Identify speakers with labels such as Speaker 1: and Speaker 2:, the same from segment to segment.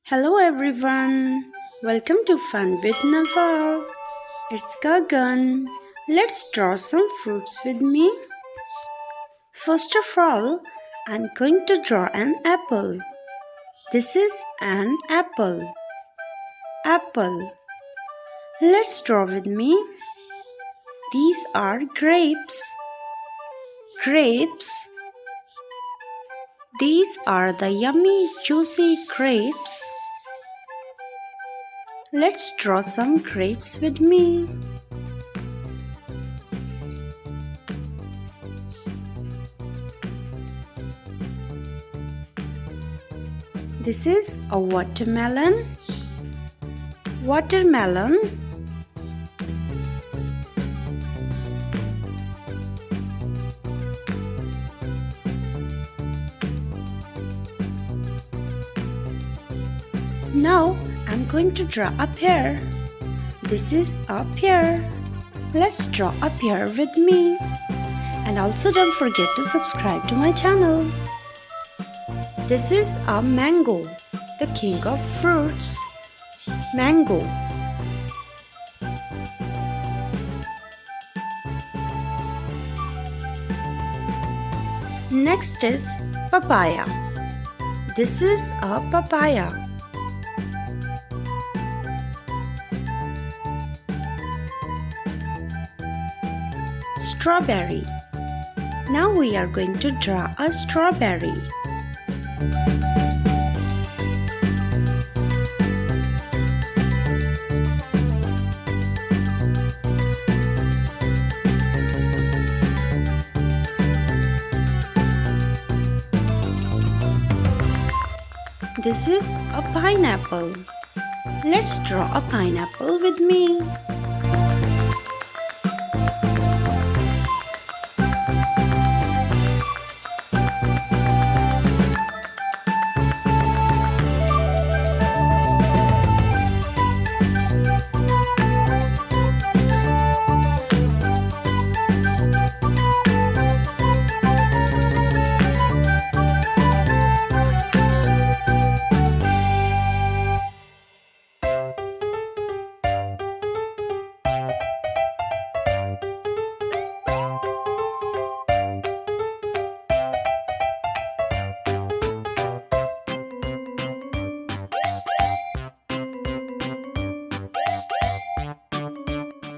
Speaker 1: Hello everyone, welcome to Fun with Naval. It's Gagan. Let's draw some fruits with me. First of all, I'm going to draw an apple. This is an apple. Apple. Let's draw with me. These are grapes. Grapes. These are the yummy, juicy grapes. Let's draw some grapes with me. This is a watermelon. Watermelon. Now I'm going to draw a pear. This is a pear. Let's draw a pear with me. And also don't forget to subscribe to my channel. This is a mango, the king of fruits. Mango. Next is papaya. This is a papaya. Strawberry. Now we are going to draw a strawberry. This is a pineapple. Let's draw a pineapple with me.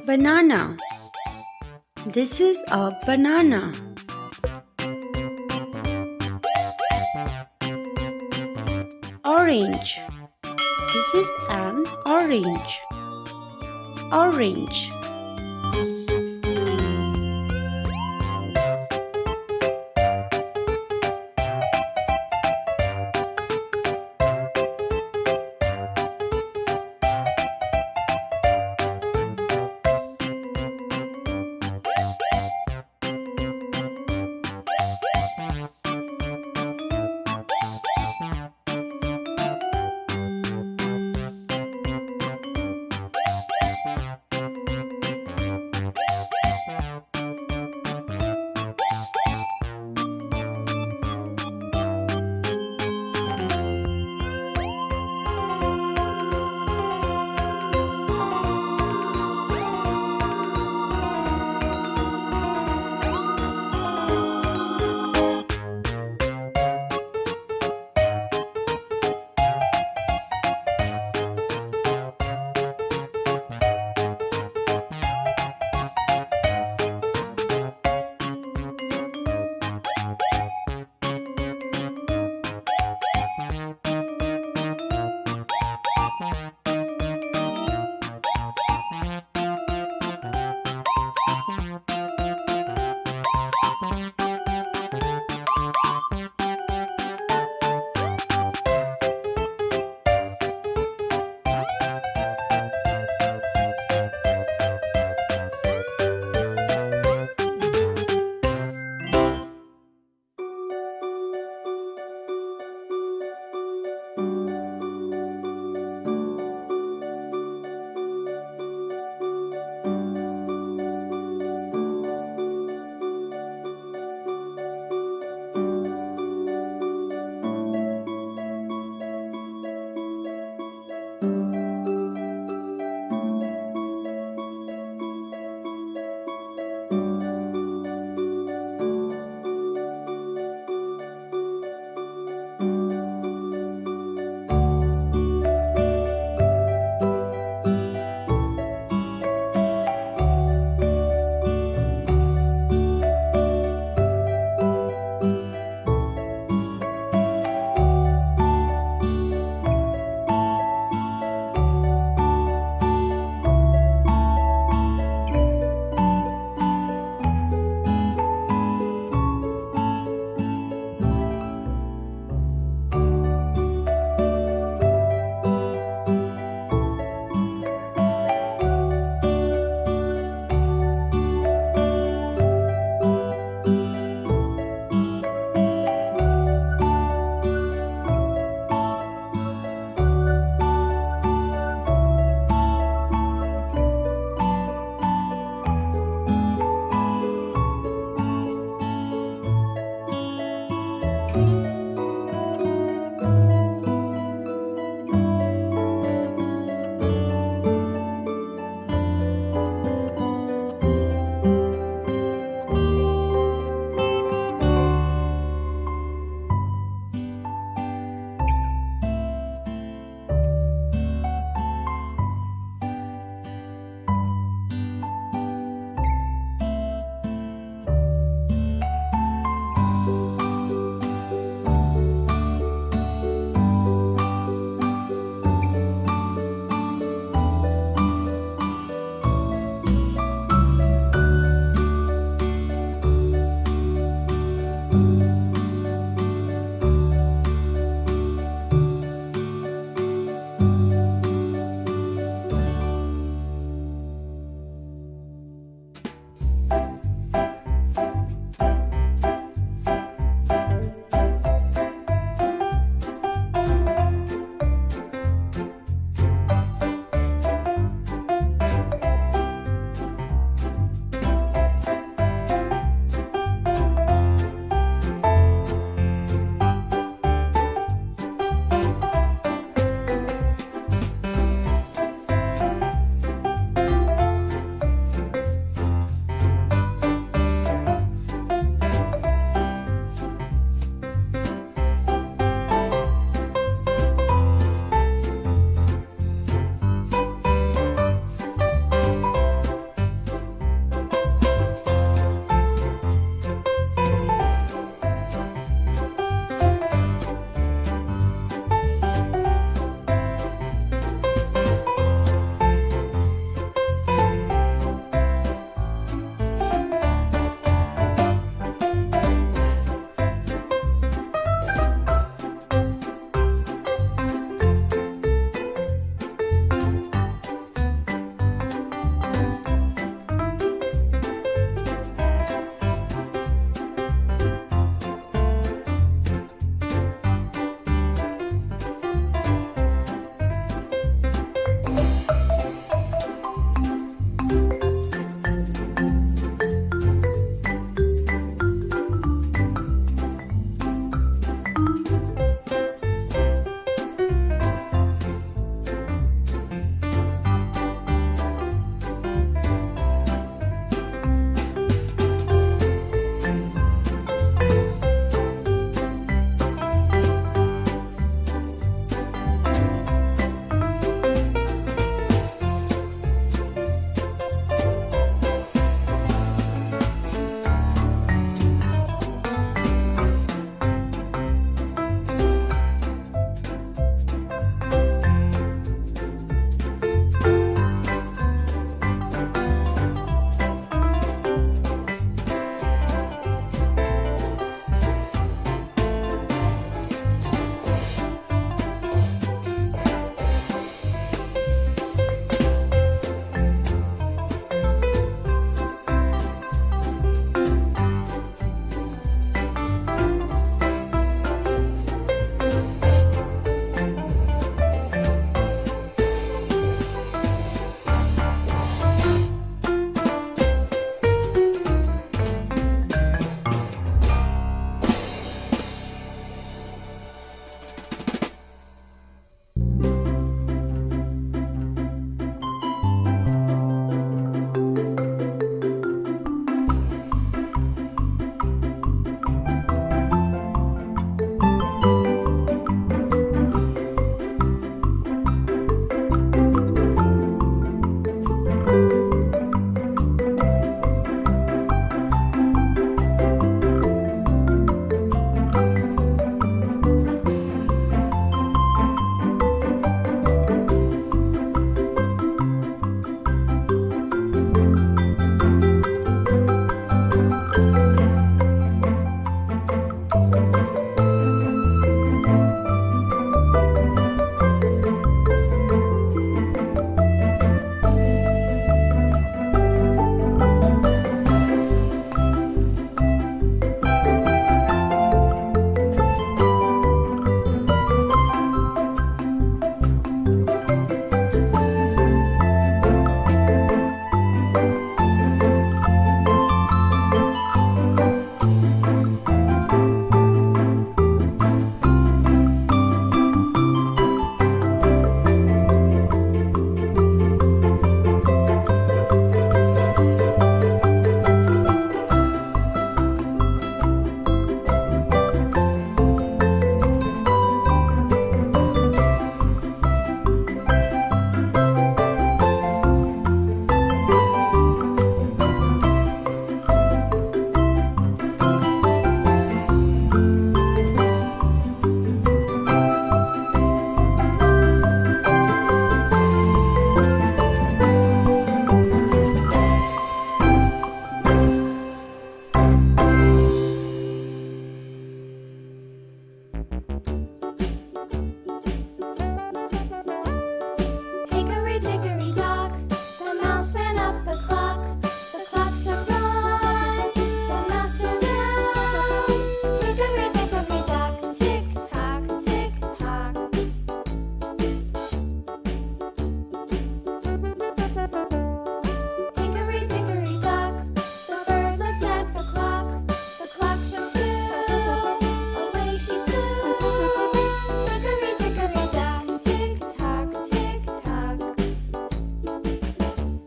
Speaker 1: Banana. This is a banana. Orange. This is an orange. Orange.